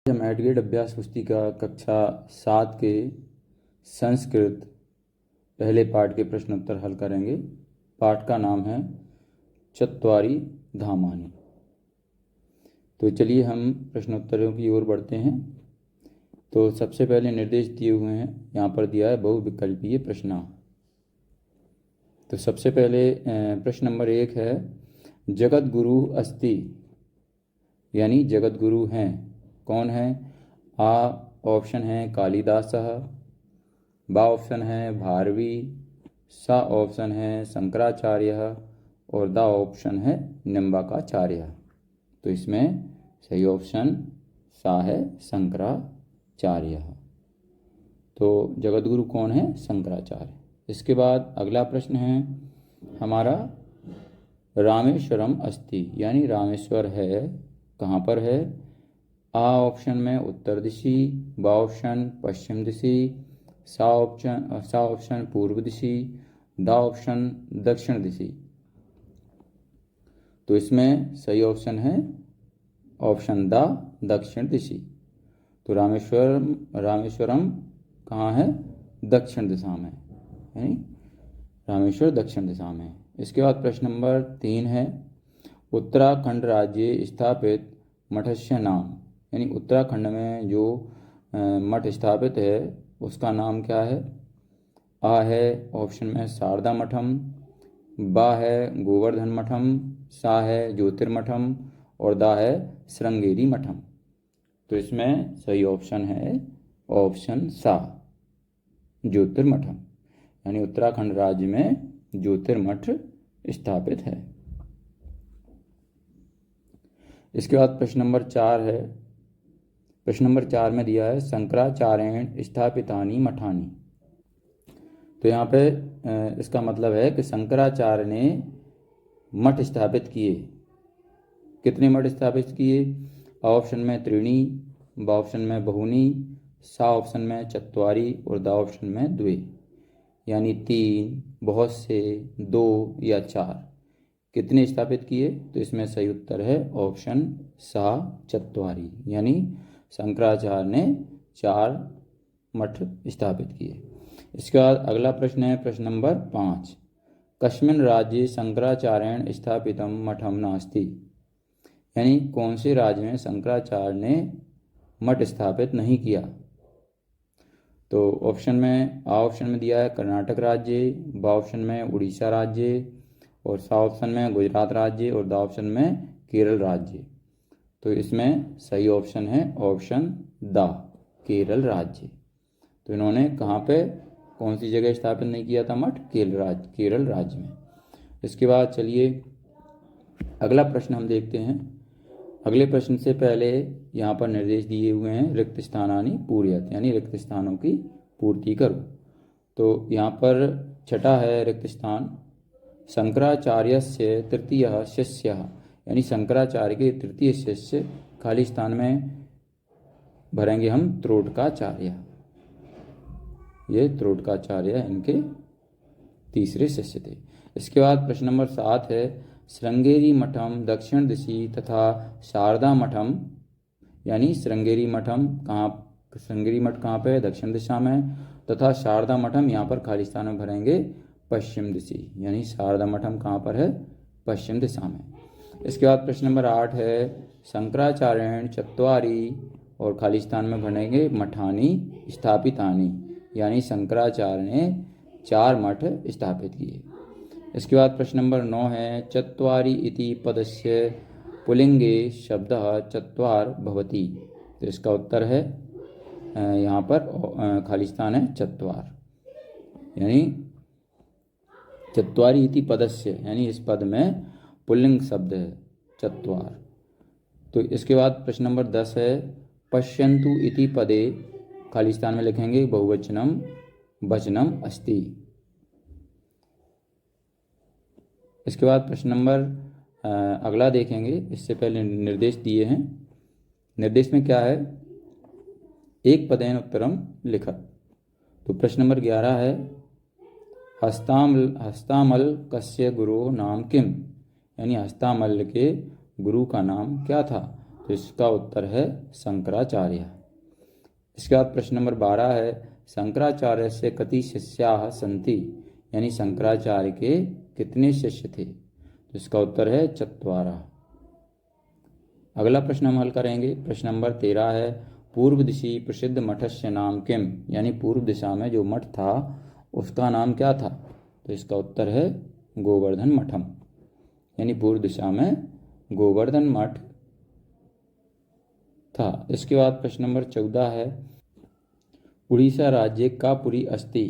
हम एडग्रेड अभ्यास पुस्तिका कक्षा 7 के संस्कृत पहले पाठ के प्रश्न उत्तर हल करेंगे। पाठ का नाम है चत्वारि धामानि। तो चलिए हम प्रश्नोत्तरों की ओर बढ़ते हैं। तो सबसे पहले निर्देश दिए हुए हैं, यहाँ पर दिया है बहुविकल्पीय प्रश्न। तो सबसे पहले प्रश्न नंबर 1 है, जगत गुरु अस्ति, यानी जगत गुरु हैं, कौन है? आ ऑप्शन है कालिदासः, बा ऑप्शन है भारवी, सा ऑप्शन है शंकराचार्य और दा ऑप्शन है निम्बाकाचार्य। तो इसमें सही ऑप्शन सा है शंकराचार्य। तो जगत गुरु कौन है? शंकराचार्य। इसके बाद अगला प्रश्न है हमारा, रामेश्वरम अस्ति, यानी रामेश्वर है, कहाँ पर है? आ ऑप्शन में उत्तर दिशि, बा ऑप्शन पश्चिम दिशि, सा ऑप्शन पूर्व दिशि, दा ऑप्शन दक्षिण दिशि। तो इसमें सही ऑप्शन है ऑप्शन दा, दक्षिण दिशि। तो रामेश्वरम कहाँ है? दक्षिण दिशा में, यानी रामेश्वर दक्षिण दिशा में। इसके बाद प्रश्न नंबर 3 है, उत्तराखंड राज्य स्थापित मठस्य नाम, यानी उत्तराखंड में जो मठ स्थापित है उसका नाम क्या है? आ है ऑप्शन में शारदा मठम, बा है गोवर्धन मठम, सा है ज्योतिर्मठम और दा है श्रृंगेरी मठम। तो इसमें सही ऑप्शन है ऑप्शन सा, ज्योतिर्मठम, यानी उत्तराखंड राज्य में ज्योतिर्मठ स्थापित है। इसके बाद प्रश्न नंबर 4 है। प्रश्न नंबर 4 में दिया है, शंकराचार्येण स्थापितानि मठानि। तो यहाँ पे इसका मतलब है कि शंकराचार्य ने मठ स्थापित किए। कितने मठ स्थापित किए? ऑप्शन में त्रीणी, बा ऑप्शन में बहुनी, सा ऑप्शन में चत्वारि और दा ऑप्शन में द्वे, यानी 3, बहुत से, 2 या 4। कितने स्थापित किए? तो इसमें सही उत्तर है ऑप्शन सा, चत्वारि, यानी शंकराचार्य ने 4 मठ स्थापित किए। इसके बाद अगला प्रश्न है प्रश्न नंबर 5, कस्मिन् राज्ये शंकराचार्येण स्थापितं मठं नास्ति, यानी कौन से राज्य में शंकराचार्य ने मठ स्थापित नहीं किया? तो ऑप्शन में आ ऑप्शन में दिया है कर्नाटक राज्य, बा ऑप्शन में उड़ीसा राज्य और सा ऑप्शन में गुजरात राज्य और दा ऑप्शन में केरल राज्य। तो इसमें सही ऑप्शन है ऑप्शन दा, केरल राज्य। तो इन्होंने कहाँ पे, कौन सी जगह स्थापित नहीं किया था मठ? केरल राज्य में। इसके बाद चलिए अगला प्रश्न हम देखते हैं। अगले प्रश्न से पहले यहाँ पर निर्देश दिए हुए हैं, रिक्त स्थानानि पूरयत, यानी रिक्त स्थानों की पूर्ति करो। तो यहाँ पर छठा है रिक्त स्थान, शंकराचार्यस्य तृतीयः शिष्यः, यानी शंकराचार्य के तृतीय शिष्य, खाली स्थान में भरेंगे हम त्रोटकाचार्य। ये त्रोटकाचार्य इनके तीसरे शिष्य थे। इसके बाद प्रश्न नंबर 7 है, श्रृंगेरी मठम दक्षिण दिशि तथा शारदा मठम, यानी श्रृंगेरी मठ कहाँ पे है? दक्षिण दिशा में, तथा शारदा मठम यहाँ पर खाली स्थान में भरेंगे पश्चिम दिशि, यानी शारदा मठम कहाँ पर है? पश्चिम दिशा में। इसके बाद प्रश्न नंबर 8 है, शंकराचार्येण चत्वारि और खाली स्थान में भरेंगे मठानि स्थापितानि, यानी शंकराचार्य ने 4 मठ स्थापित किए। इसके बाद प्रश्न नंबर 9 है, चत्वारि इति पदस्य पुल्लिंगे शब्दः चत्वार भवति। तो इसका उत्तर है यहाँ पर खाली स्थान है चत्वार, यानी चत्वारि इति पदस्य, यानी इस पद में पुल्लिंग शब्द है चत्वार। तो इसके बाद प्रश्न नंबर 10 है, पश्यन्तु इति पदे, खाली स्थान में लिखेंगे बहुवचनम वचनम अस्ति। इसके बाद प्रश्न नंबर अगला देखेंगे, इससे पहले निर्देश दिए हैं। निर्देश में क्या है? एक पदेन उत्तरम लिखत। तो प्रश्न नंबर 11 है, हस्तामल कस्य गुरु नाम किम, यानी हस्तामल के गुरु का नाम क्या था? तो इसका उत्तर है शंकराचार्य। इसके बाद प्रश्न नंबर 12 है शंकराचार्य से कति शिष्याः सन्ति, यानी शंकराचार्य के कितने शिष्य थे, तो इसका उत्तर है चत्वारः। अगला प्रश्न हम हल करेंगे। प्रश्न नंबर 13 है पूर्व दिशि प्रसिद्ध मठस्य नाम किम, यानी पूर्व दिशा में जो मठ था उसका नाम क्या था, तो इसका उत्तर है गोवर्धन मठम, यानी पूर्व दिशा में गोवर्धन मठ था। इसके बाद प्रश्न नंबर 14 है उड़ीसा राज्य का पुरी अस्ति,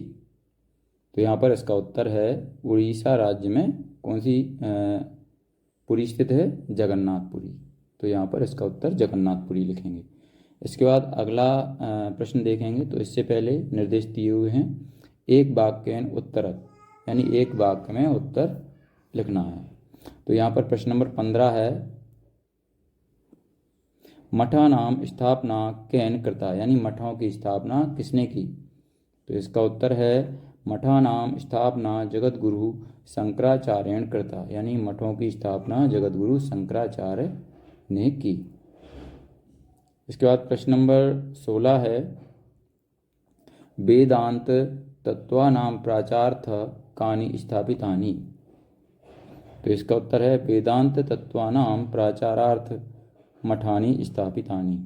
तो यहाँ पर इसका उत्तर है उड़ीसा राज्य में कौन सी पुरी स्थित है, जगन्नाथपुरी, तो यहाँ पर इसका उत्तर जगन्नाथपुरी लिखेंगे। इसके बाद अगला प्रश्न देखेंगे, तो इससे पहले निर्देश दिए हुए हैं एक वाक्येन उत्तरत, यानी एक वाक्य में उत्तर लिखना है। तो यहाँ पर प्रश्न नंबर 15 है मठा नाम स्थापना केन कृता, यानी मठों की स्थापना किसने की, तो इसका उत्तर है मठा नाम स्थापना जगत गुरु शंकराचार्यण कृता, यानी मठों की स्थापना जगत गुरु शंकराचार्य ने की। इसके बाद प्रश्न नंबर 16 है वेदांत तत्वानाम प्राचार्थ कानि स्थापितानि, तो इसका उत्तर है वेदांत तत्वानाम प्राचारार्थ मठानि स्थापितानि।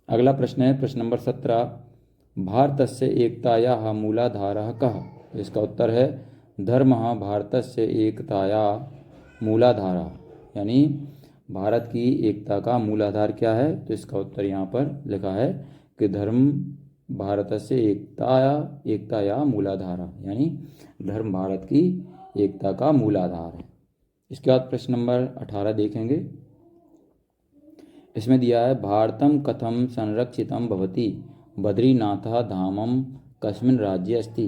अगला प्रश्न है प्रश्न नंबर 17 भारतस्य एकतायाः मूलाधारः कः, तो इसका उत्तर है धर्मः भारतस्य एकतायाः मूलाधारः, यानी भारत की एकता का मूलाधार क्या है, तो इसका उत्तर यहाँ पर लिखा है कि धर्म भारतस्य एकतायाः मूलाधारः, यानी धर्म भारत की एकता का मूलाधार है। इसके बाद प्रश्न नंबर 18 देखेंगे। इसमें दिया है भारतम कथम संरक्षितम भवति बद्रीनाथ धामम कस्मिन् राज्ये अस्ति,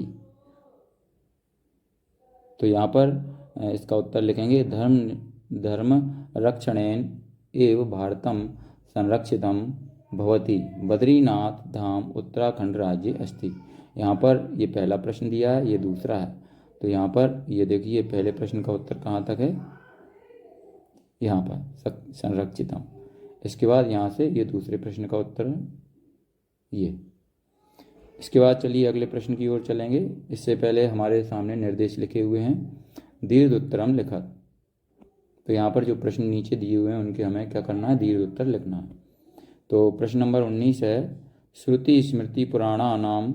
तो यहाँ पर इसका उत्तर लिखेंगे धर्म रक्षणेन एव भारतम संरक्षितम भवति बद्रीनाथ धाम उत्तराखंड राज्य अस्ति। यहाँ पर ये पहला प्रश्न दिया है, ये दूसरा है, तो यहाँ पर ये देखिए पहले प्रश्न का उत्तर कहाँ तक है, यहाँ पर संरक्षितम। इसके बाद यहाँ से ये दूसरे प्रश्न का उत्तर है ये। इसके बाद चलिए अगले प्रश्न की ओर चलेंगे। इससे पहले हमारे सामने निर्देश लिखे हुए हैं दीर्घ उत्तरम लिखत, तो यहाँ पर जो प्रश्न नीचे दिए हुए हैं उनके हमें क्या करना है, दीर्घ उत्तर लिखना है। तो प्रश्न नंबर 19 है श्रुति स्मृति पुराणानाम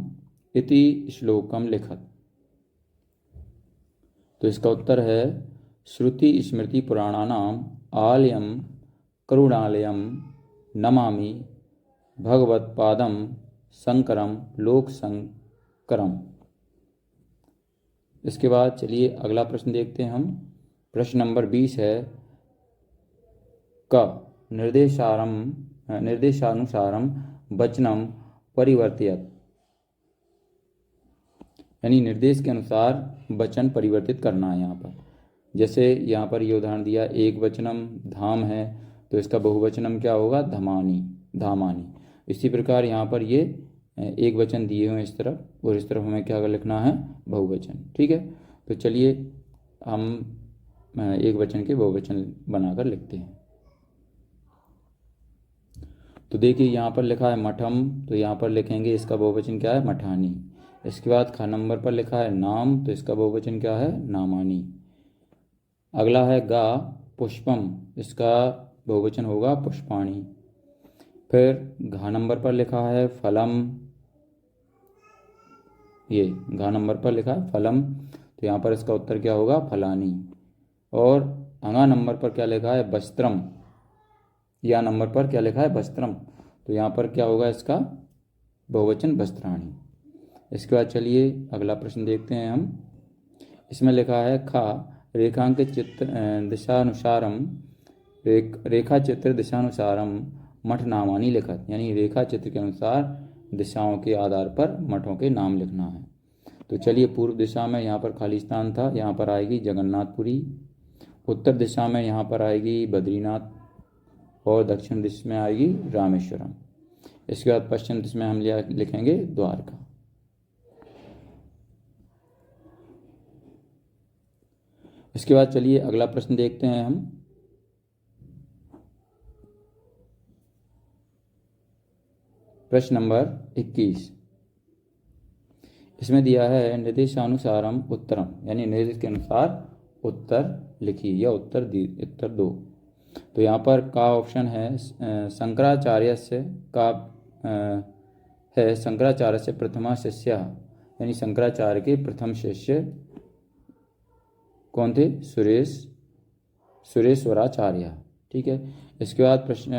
इति श्लोकम लिखत, तो इसका उत्तर है श्रुति स्मृति पुराणानाम आलयम करुणालयम नमामि भगवत्पादम शंकरम लोक शंकरम। इसके बाद चलिए अगला प्रश्न देखते हैं हम। प्रश्न नंबर 20 है क निर्देशानुसारम वचनम परिवर्तयत, यानी निर्देश के अनुसार वचन परिवर्तित करना है। यहाँ पर जैसे यहाँ पर ये उदाहरण दिया एक वचनम धाम है, तो इसका बहुवचनम क्या होगा, धमानी धामानी। इसी प्रकार यहाँ पर ये एक वचन दिए हुए इस तरफ और इस तरफ हमें क्या लिखना है, बहुवचन। ठीक है, तो चलिए हम एक वचन के बहुवचन बनाकर लिखते हैं। तो देखिए यहाँ पर लिखा है मठम, तो यहाँ पर लिखेंगे इसका बहुवचन क्या है, मठानी। इसके बाद ख नंबर पर लिखा है नाम, तो इसका बहुवचन क्या है, नामानी। अगला है गा पुष्पम, इसका बहुवचन होगा पुष्पाणी। फिर घा नंबर पर लिखा है फलम, ये घा नंबर पर लिखा है फलम, तो यहाँ पर इसका उत्तर क्या होगा, फलानी। और अंगा नंबर पर क्या लिखा है, वस्त्रम, या नंबर पर क्या लिखा है, वस्त्रम, तो यहाँ पर क्या होगा इसका बहुवचन वस्त्राणी। इसके बाद चलिए अगला प्रश्न देखते हैं हम। इसमें लिखा है खा रेखांकित चित्र दिशानुसारम रेखा चित्र दिशानुसारम मठ नामानी लिखत, यानी रेखा चित्र के अनुसार दिशाओं के आधार पर मठों के नाम लिखना है। तो चलिए पूर्व दिशा में यहाँ पर खाली स्थान था, यहाँ पर आएगी जगन्नाथपुरी। उत्तर दिशा में यहाँ पर आएगी बद्रीनाथ और दक्षिण दिशा में आएगी रामेश्वरम। इसके बाद पश्चिम दिशा में हम लिखेंगे द्वारका। इसके बाद चलिए अगला प्रश्न देखते हैं हम। प्रश्न नंबर 21, इसमें दिया है निर्देशानुसारम उत्तरम, यानी निर्देश के अनुसार उत्तर लिखिए या उत्तर दो। तो यहाँ पर का ऑप्शन है शंकराचार्य से का है शंकराचार्य से प्रथमा शिष्य, यानी शंकराचार्य के प्रथम शिष्य कौन थे? सुरेश्वराचार्य। ठीक है। इसके बाद प्रश्न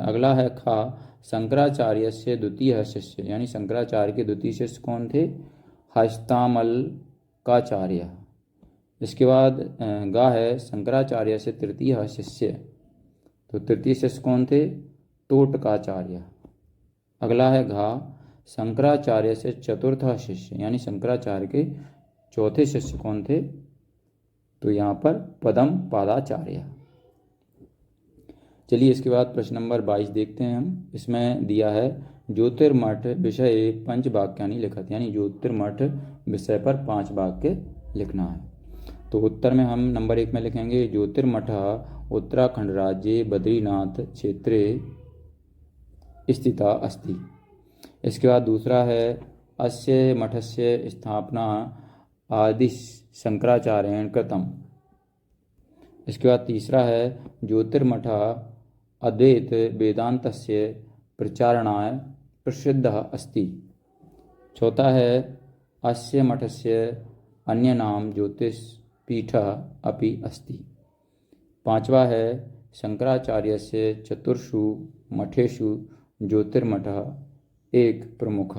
अगला है खा शंकराचार्य से द्वितीय शिष्य, यानी शंकराचार्य के द्वितीय शिष्य कौन थे? हस्तामलकाचार्य। इसके बाद गा है शंकराचार्य से तृतीय शिष्य, तो तृतीय शिष्य कौन थे? टोटकाचार्य। अगला है घा शंकराचार्य से चतुर्थ शिष्य, यानी शंकराचार्य के चौथे शिष्य कौन थे? तो यहाँ पर पदम पादाचार्य। चलिए इसके बाद प्रश्न नंबर 22 देखते हैं हम। इसमें दिया है ज्योतिर्मठ विषय पंच वाक्यानि लिखत, यानी ज्योतिर्मठ विषय पर 5 वाक्य लिखना है। तो उत्तर में हम नंबर 1 में लिखेंगे ज्योतिर्मठ उत्तराखंड राज्ये बद्रीनाथ क्षेत्रे स्थिता अस्ति। इसके बाद दूसरा है अस्य मठस्य स्थापना आदि शंकराचार्येण कृतम। इसके बाद तीसरा है ज्योतिर्मठ अद्वैत वेदांतस्य प्रचारणाय प्रसिद्ध अस्ति। चौथा है अस्य मठस्य अन्य नाम ज्योतिषपीठ अपि अस्ति। पांचवा है शंकराचार्यस्य चतुर्षु मठेषु ज्योतिर्मठ एक प्रमुख।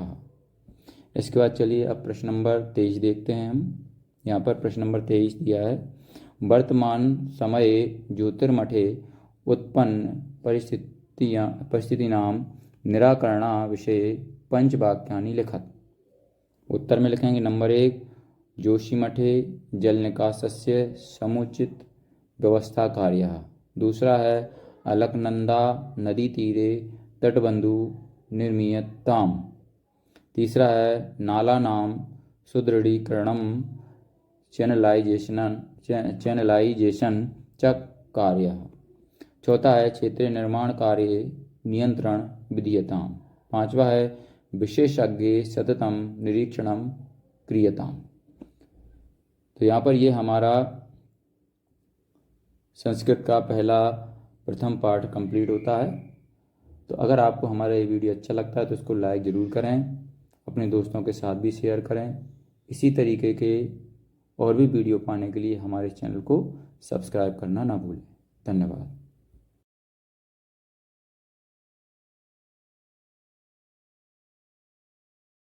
इसके बाद चलिए अब प्रश्न नंबर 23 देखते हैं हम। यहाँ पर प्रश्न नंबर 23 दिया है वर्तमान समये ज्योतिर्मठे उत्पन्न परिस्थितीनां निराकरणा विषये पंचवाक्यानि लिखत। उत्तर में लिखेंगे नंबर 1 जोशीमठे जल निकासस्य समुचित व्यवस्था कार्यः। दूसरा है अलकनंदा नदी तीरे तटबंधु निर्मीयताम। तीसरा है नालानां सुदृढ़ीकरणम चैनलाइजेशन च कार्यः। चौथा है क्षेत्रीय निर्माण कार्य नियंत्रण विधीयताम। पांचवा है विशेषज्ञ सततम निरीक्षणम क्रियताम। तो यहाँ पर ये हमारा संस्कृत का प्रथम पाठ कंप्लीट होता है। तो अगर आपको हमारा ये वीडियो अच्छा लगता है तो इसको लाइक ज़रूर करें, अपने दोस्तों के साथ भी शेयर करें। इसी तरीके के और भी वीडियो पाने के लिए हमारे चैनल को सब्सक्राइब करना ना भूलें। धन्यवाद।